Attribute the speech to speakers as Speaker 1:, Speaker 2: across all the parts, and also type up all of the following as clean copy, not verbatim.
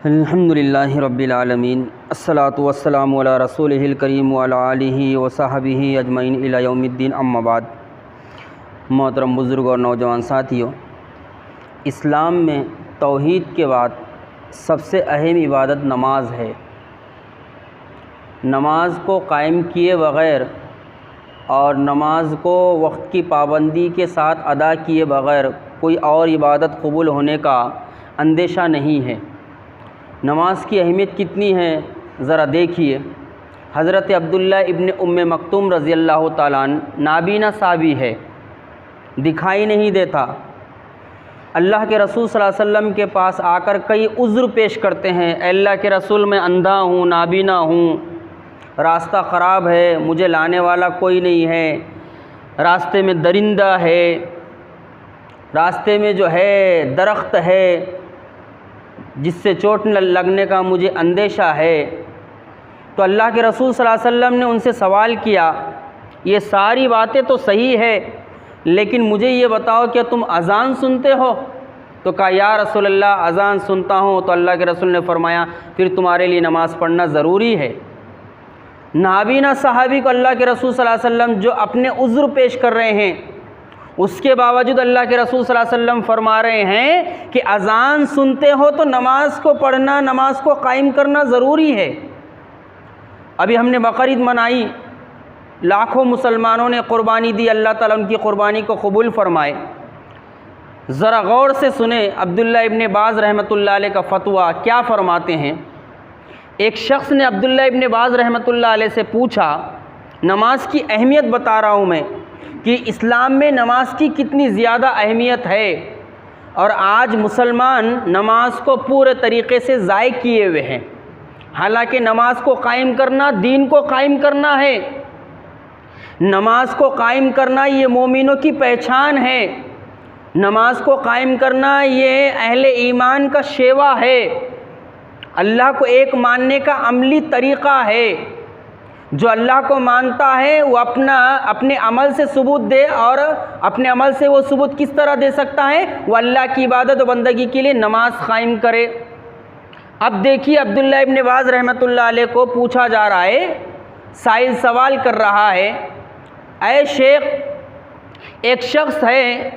Speaker 1: الحمدللہ رب العالمین الصلاۃ والسلام علی رسولہ الکریم وعلی آلہ وصحبہ اجمعین الی یوم الدین، اما بعد۔ محترم بزرگ اور نوجوان ساتھیوں، اسلام میں توحید کے بعد سب سے اہم عبادت نماز ہے۔ نماز کو قائم کیے بغیر اور نماز کو وقت کی پابندی کے ساتھ ادا کیے بغیر کوئی اور عبادت قبول ہونے کا اندیشہ نہیں ہے۔ نماز کی اہمیت کتنی ہے ذرا دیکھیے۔ حضرت عبداللہ ابن ام مکتوم رضی اللہ تعالیٰ عنہ نابینا صحابی ہے، دکھائی نہیں دیتا۔ اللہ کے رسول صلی اللہ علیہ وسلم کے پاس آ کر کئی عذر پیش کرتے ہیں، اے اللہ کے رسول میں اندھا ہوں، نابینا ہوں، راستہ خراب ہے، مجھے لانے والا کوئی نہیں ہے، راستے میں درندہ ہے، راستے میں جو ہے درخت ہے جس سے چوٹ لگنے کا مجھے اندیشہ ہے۔ تو اللہ کے رسول صلی اللہ علیہ وسلم نے ان سے سوال کیا، یہ ساری باتیں تو صحیح ہے لیکن مجھے یہ بتاؤ کہ تم اذان سنتے ہو؟ تو کہا یا رسول اللہ اذان سنتا ہوں۔ تو اللہ کے رسول نے فرمایا پھر تمہارے لیے نماز پڑھنا ضروری ہے۔ نابینا صحابی کو اللہ کے رسول صلی اللہ علیہ وسلم جو اپنے عذر پیش کر رہے ہیں، اس کے باوجود اللہ کے رسول صلی اللہ علیہ وسلم فرما رہے ہیں کہ اذان سنتے ہو تو نماز کو پڑھنا، نماز کو قائم کرنا ضروری ہے۔ ابھی ہم نے بقرعید منائی، لاکھوں مسلمانوں نے قربانی دی، اللہ تعالیٰ ان کی قربانی کو قبول فرمائے۔ ذرا غور سے سنیں عبداللہ ابن باز رحمۃ اللہ علیہ کا فتویٰ کیا فرماتے ہیں۔ ایک شخص نے عبداللہ ابن باز رحمۃ اللہ علیہ سے پوچھا، نماز کی اہمیت بتا رہا ہوں میں کہ اسلام میں نماز کی کتنی زیادہ اہمیت ہے، اور آج مسلمان نماز کو پورے طریقے سے ضائع کیے ہوئے ہیں۔ حالانکہ نماز کو قائم کرنا دین کو قائم کرنا ہے، نماز کو قائم کرنا یہ مومنوں کی پہچان ہے، نماز کو قائم کرنا یہ اہل ایمان کا شیوا ہے، اللہ کو ایک ماننے کا عملی طریقہ ہے۔ جو اللہ کو مانتا ہے وہ اپنے عمل سے ثبوت دے، اور اپنے عمل سے وہ ثبوت کس طرح دے سکتا ہے؟ وہ اللہ کی عبادت و بندگی کے لیے نماز قائم کرے۔ اب دیکھیے عبداللہ ابن باز رحمۃ اللہ علیہ کو پوچھا جا رہا ہے، سائل سوال کر رہا ہے، اے شیخ، ایک شخص ہے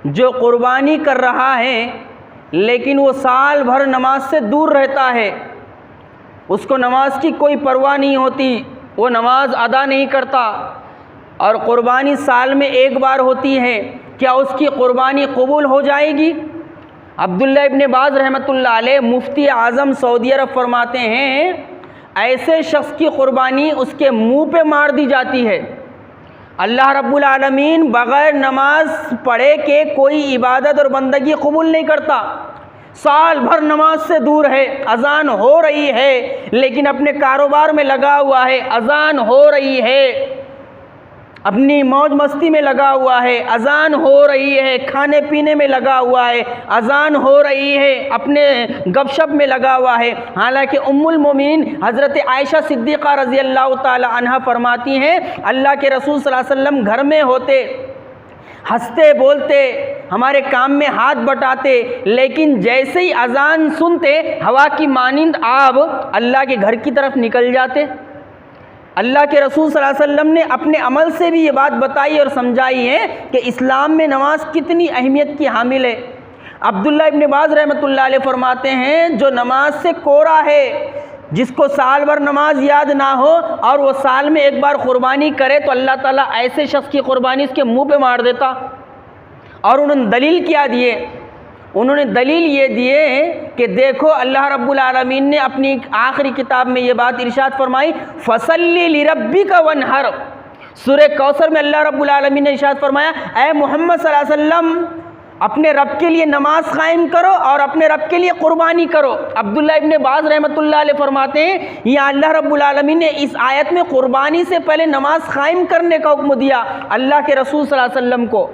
Speaker 1: جو قربانی کر رہا ہے لیکن وہ سال بھر نماز سے دور رہتا ہے، اس کو نماز کی کوئی پرواہ نہیں ہوتی، وہ نماز ادا نہیں کرتا، اور قربانی سال میں ایک بار ہوتی ہے، کیا اس کی قربانی قبول ہو جائے گی؟ عبداللہ ابن باز رحمۃ اللہ علیہ مفتی اعظم سعودی عرب فرماتے ہیں، ایسے شخص کی قربانی اس کے منہ پہ مار دی جاتی ہے۔ اللہ رب العالمین بغیر نماز پڑھے کہ کوئی عبادت اور بندگی قبول نہیں کرتا۔ سال بھر نماز سے دور ہے، اذان ہو رہی ہے لیکن اپنے کاروبار میں لگا ہوا ہے، اذان ہو رہی ہے، اپنی موج مستی میں لگا ہوا ہے، اذان ہو رہی ہے، کھانے پینے میں لگا ہوا ہے، اذان ہو رہی ہے، اپنے گپ شپ میں لگا ہوا ہے۔ حالانکہ ام المومنین حضرت عائشہ صدیقہ رضی اللہ تعالی عنہا فرماتی ہیں، اللہ کے رسول صلی اللہ علیہ وسلم گھر میں ہوتے، ہنستے بولتے، ہمارے کام میں ہاتھ بٹاتے، لیکن جیسے ہی اذان سنتے ہوا کی مانند آپ اللہ کے گھر کی طرف نکل جاتے۔ اللہ کے رسول صلی اللہ علیہ وسلم نے اپنے عمل سے بھی یہ بات بتائی اور سمجھائی ہے کہ اسلام میں نماز کتنی اہمیت کی حامل ہے۔ عبداللہ ابن باز رحمۃ اللہ علیہ فرماتے ہیں، جو نماز سے کورا ہے، جس کو سال بھر نماز یاد نہ ہو اور وہ سال میں ایک بار قربانی کرے تو اللہ تعالیٰ ایسے شخص کی قربانی اس کے منہ پہ مار دیتا۔ اور انہوں نے دلیل کیا دیے؟ انہوں نے دلیل یہ دیے کہ دیکھو اللہ رب العالمین نے اپنی آخری کتاب میں یہ بات ارشاد فرمائی، فَصَلِّ لِرَبِّكَ وَانْحَرْ۔ سورہ کوثر میں اللہ رب العالمین نے ارشاد فرمایا، اے محمد صلی اللہ علیہ وسلم اپنے رب کے لیے نماز قائم کرو اور اپنے رب کے لیے قربانی کرو۔ عبداللہ ابن باز رحمۃ اللہ علیہ فرماتے ہیں، یا اللہ رب العالمین نے اس آیت میں قربانی سے پہلے نماز قائم کرنے کا حکم دیا اللہ کے رسول صلی اللہ علیہ وسلم کو۔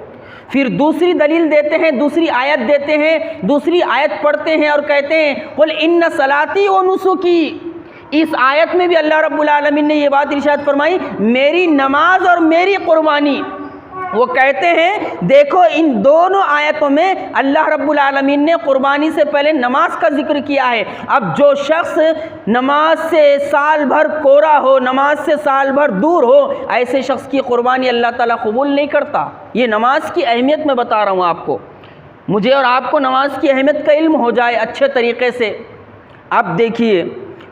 Speaker 1: پھر دوسری دلیل دیتے ہیں، دوسری آیت دیتے ہیں، دوسری آیت پڑھتے ہیں اور کہتے ہیں قُلْ إِنَّ صَلَاتِي وَنُسُكِي۔ اس آیت میں بھی اللہ رب العالمین نے یہ بات ارشاد فرمائی، میری نماز اور میری قربانی، وہ کہتے ہیں دیکھو ان دونوں آیتوں میں اللہ رب العالمین نے قربانی سے پہلے نماز کا ذکر کیا ہے۔ اب جو شخص نماز سے سال بھر کورا ہو، نماز سے سال بھر دور ہو، ایسے شخص کی قربانی اللہ تعالیٰ قبول نہیں کرتا۔ یہ نماز کی اہمیت میں بتا رہا ہوں آپ کو، مجھے اور آپ کو نماز کی اہمیت کا علم ہو جائے اچھے طریقے سے۔ اب دیکھیے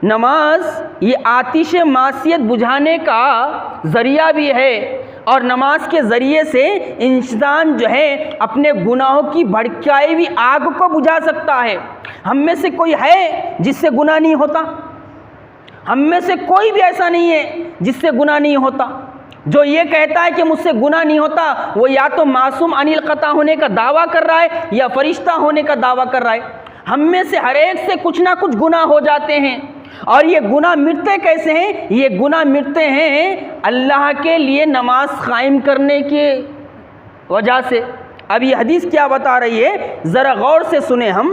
Speaker 1: نماز یہ آتش معصیت بجھانے کا ذریعہ بھی ہے، اور نماز کے ذریعے سے انسان جو ہے اپنے گناہوں کی بھڑکائی ہوئی آگ کو بجھا سکتا ہے۔ ہم میں سے کوئی ہے جس سے گناہ نہیں ہوتا؟ ہم میں سے کوئی بھی ایسا نہیں ہے جس سے گناہ نہیں ہوتا۔ جو یہ کہتا ہے کہ مجھ سے گناہ نہیں ہوتا، وہ یا تو معصوم عن الخطا ہونے کا دعویٰ کر رہا ہے یا فرشتہ ہونے کا دعویٰ کر رہا ہے۔ ہم میں سے ہر ایک سے کچھ نہ کچھ گناہ ہو جاتے ہیں، اور یہ گناہ مٹتے کیسے ہیں؟ یہ گناہ مٹتے ہیں اللہ کے لیے نماز قائم کرنے کی وجہ سے۔ اب یہ حدیث کیا بتا رہی ہے ذرا غور سے سنیں ہم۔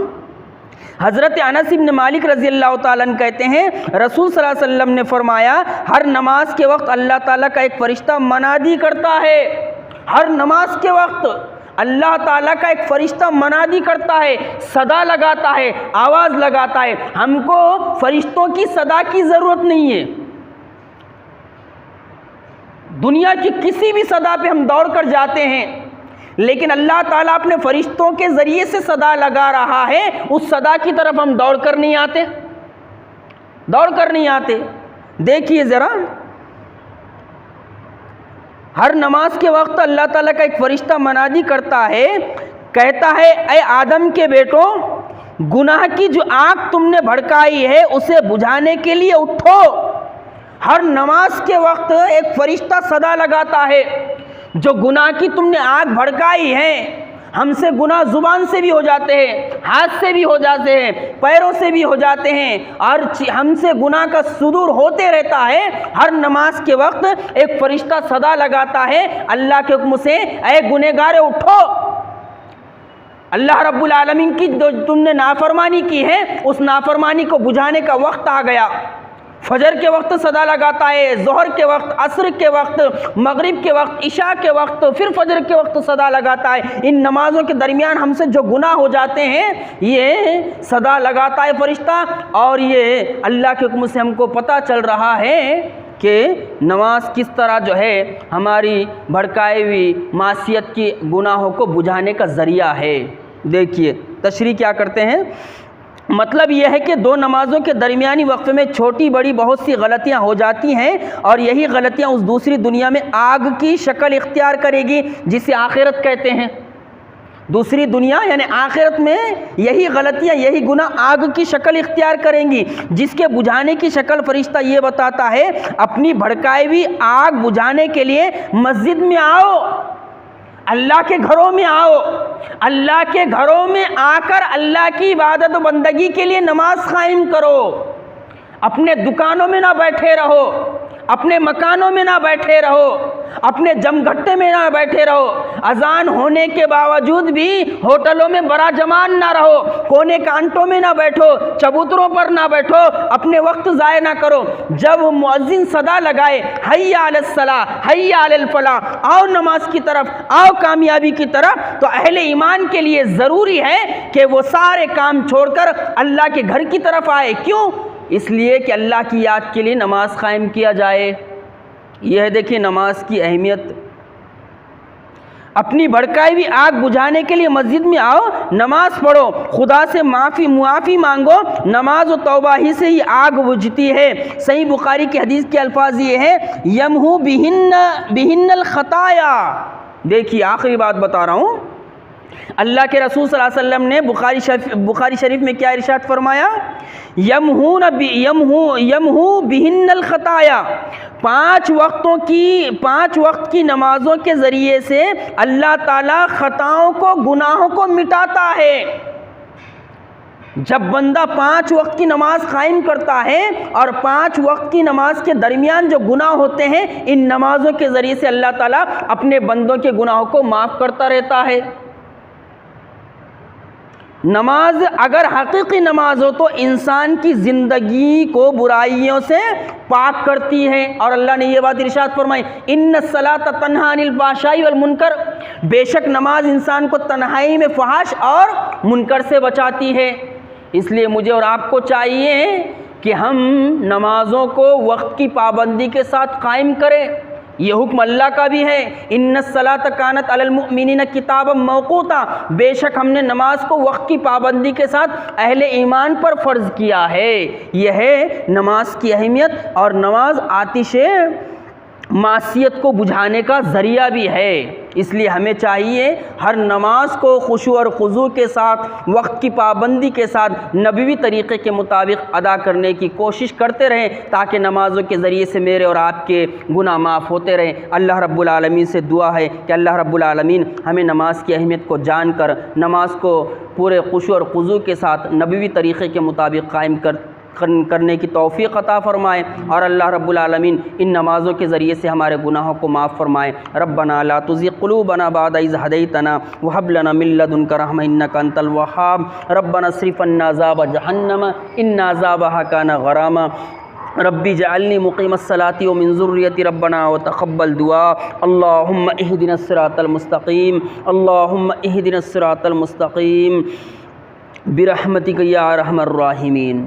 Speaker 1: حضرت انس بن مالک رضی اللہ تعالیٰ عنہ کہتے ہیں رسول صلی اللہ علیہ وسلم نے فرمایا ہر نماز کے وقت اللہ تعالیٰ کا ایک فرشتہ منادی کرتا ہے۔ ہر نماز کے وقت اللہ تعالیٰ کا ایک فرشتہ منادی کرتا ہے، صدا لگاتا ہے، آواز لگاتا ہے۔ ہم کو فرشتوں کی صدا کی ضرورت نہیں ہے، دنیا کی کسی بھی صدا پہ ہم دوڑ کر جاتے ہیں، لیکن اللہ تعالیٰ اپنے فرشتوں کے ذریعے سے صدا لگا رہا ہے، اس صدا کی طرف ہم دوڑ کر نہیں آتے، دوڑ کر نہیں آتے۔ دیکھیے ذرا، ہر نماز کے وقت اللہ تعالیٰ کا ایک فرشتہ منادی کرتا ہے، کہتا ہے اے آدم کے بیٹو، گناہ کی جو آگ تم نے بھڑکائی ہے اسے بجھانے کے لیے اٹھو۔ ہر نماز کے وقت ایک فرشتہ صدا لگاتا ہے، جو گناہ کی تم نے آگ بھڑکائی ہے۔ ہم سے گناہ زبان سے بھی ہو جاتے ہیں، ہاتھ سے بھی ہو جاتے ہیں، پیروں سے بھی ہو جاتے ہیں، اور ہم سے گناہ کا صدور ہوتے رہتا ہے۔ ہر نماز کے وقت ایک فرشتہ صدا لگاتا ہے اللہ کے حکم سے، اے گنہگارے اٹھو، اللہ رب العالمین کی جو تم نے نافرمانی کی ہے اس نافرمانی کو بجھانے کا وقت آ گیا۔ فجر کے وقت صدا لگاتا ہے، ظہر کے وقت، عصر کے وقت، مغرب کے وقت، عشاء کے وقت، پھر فجر کے وقت صدا لگاتا ہے۔ ان نمازوں کے درمیان ہم سے جو گناہ ہو جاتے ہیں یہ صدا لگاتا ہے فرشتہ، اور یہ اللہ کے حکم سے ہم کو پتہ چل رہا ہے کہ نماز کس طرح جو ہے ہماری بھڑکائی ہوئی معصیت کی گناہوں کو بجھانے کا ذریعہ ہے۔ دیکھیے تشریح کیا کرتے ہیں، مطلب یہ ہے کہ دو نمازوں کے درمیانی وقفے میں چھوٹی بڑی بہت سی غلطیاں ہو جاتی ہیں، اور یہی غلطیاں اس دوسری دنیا میں آگ کی شکل اختیار کرے گی جسے آخرت کہتے ہیں۔ دوسری دنیا یعنی آخرت میں یہی غلطیاں، یہی گناہ آگ کی شکل اختیار کریں گی، جس کے بجھانے کی شکل فرشتہ یہ بتاتا ہے اپنی بھڑکائی ہوئی آگ بجھانے کے لیے مسجد میں آؤ، اللہ کے گھروں میں آؤ، اللہ کے گھروں میں آ کر اللہ کی عبادت و بندگی کے لیے نماز قائم کرو۔ اپنے دکانوں میں نہ بیٹھے رہو، اپنے مکانوں میں نہ بیٹھے رہو، اپنے جمگھٹے میں نہ بیٹھے رہو، اذان ہونے کے باوجود بھی ہوٹلوں میں برا جمان نہ رہو، کونے کانٹوں میں نہ بیٹھو، چبوتروں پر نہ بیٹھو، اپنے وقت ضائع نہ کرو۔ جب مؤذن صدا لگائے حی علی الصلاۃ حی علی الفلاح، آؤ نماز کی طرف، آؤ کامیابی کی طرف، تو اہل ایمان کے لیے ضروری ہے کہ وہ سارے کام چھوڑ کر اللہ کے گھر کی طرف آئے۔ کیوں؟ اس لیے کہ اللہ کی یاد کے لیے نماز قائم کیا جائے۔ یہ ہے دیکھیے نماز کی اہمیت۔ اپنی بھڑکائی ہوئی آگ بجھانے کے لیے مسجد میں آؤ، نماز پڑھو، خدا سے معافی مانگو، نماز و توبہ ہی سے ہی آگ بجھتی ہے۔ صحیح بخاری کی حدیث کے الفاظ یہ ہیں یمحو بہن الخطایا۔ دیکھیے آخری بات بتا رہا ہوں، اللہ کے رسول صلی اللہ علیہ وسلم نے بخاری شریف میں کیا ارشاد فرمایا، یمحو بہن الخطایا، پانچ وقت کی نمازوں کے ذریعے سے اللہ تعالیٰ خطاؤں کو، گناہوں کو مٹاتا ہے۔ جب بندہ 5 وقت کی نماز قائم کرتا ہے اور 5 وقت کی نماز کے درمیان جو گناہ ہوتے ہیں، ان نمازوں کے ذریعے سے اللہ تعالیٰ اپنے بندوں کے گناہوں کو معاف کرتا رہتا ہے۔ نماز اگر حقیقی نماز ہو تو انسان کی زندگی کو برائیوں سے پاک کرتی ہے، اور اللہ نے یہ بات ارشاد فرمائی ان الصلاۃ تنہی عن الفحشاء والمنکر، بے شک نماز انسان کو تنہائی میں فحش اور منکر سے بچاتی ہے۔ اس لیے مجھے اور آپ کو چاہیے کہ ہم نمازوں کو وقت کی پابندی کے ساتھ قائم کریں۔ یہ حکم اللہ کا بھی ہے، ان الصلاۃ کانت علی المؤمنین کتابا موقوتا، بے شک ہم نے نماز کو وقت کی پابندی کے ساتھ اہل ایمان پر فرض کیا ہے۔ یہ ہے نماز کی اہمیت، اور نماز آتش معصیت کو بجھانے کا ذریعہ بھی ہے۔ اس لیے ہمیں چاہیے ہر نماز کو خشوع اور خضوع کے ساتھ، وقت کی پابندی کے ساتھ، نبوی طریقے کے مطابق ادا کرنے کی کوشش کرتے رہیں، تاکہ نمازوں کے ذریعے سے میرے اور آپ کے گناہ معاف ہوتے رہیں۔ اللہ رب العالمین سے دعا ہے کہ اللہ رب العالمین ہمیں نماز کی اہمیت کو جان کر نماز کو پورے خشوع اور خضوع کے ساتھ نبوی طریقے کے مطابق قائم کرنے کی توفیق عطا فرمائے، اور اللہ رب العالمین ان نمازوں کے ذریعے سے ہمارے گناہوں کو معاف فرمائے۔ ربنا لا تزغ قلوبنا بعد إذ هديتنا وهب لنا من لدنك رحمة إنك أنت الوهاب ربنا اصرف عنا عذاب جهنم إن عذابها كان غراما ربی اجعلنی مقیم الصلاۃ ومن ذریتی ربنا وتقبل دعاء اللهم اهدنا الصراط المستقیم اللهم اهدنا الصراط المستقیم برحمتک یا ارحم الراحمین۔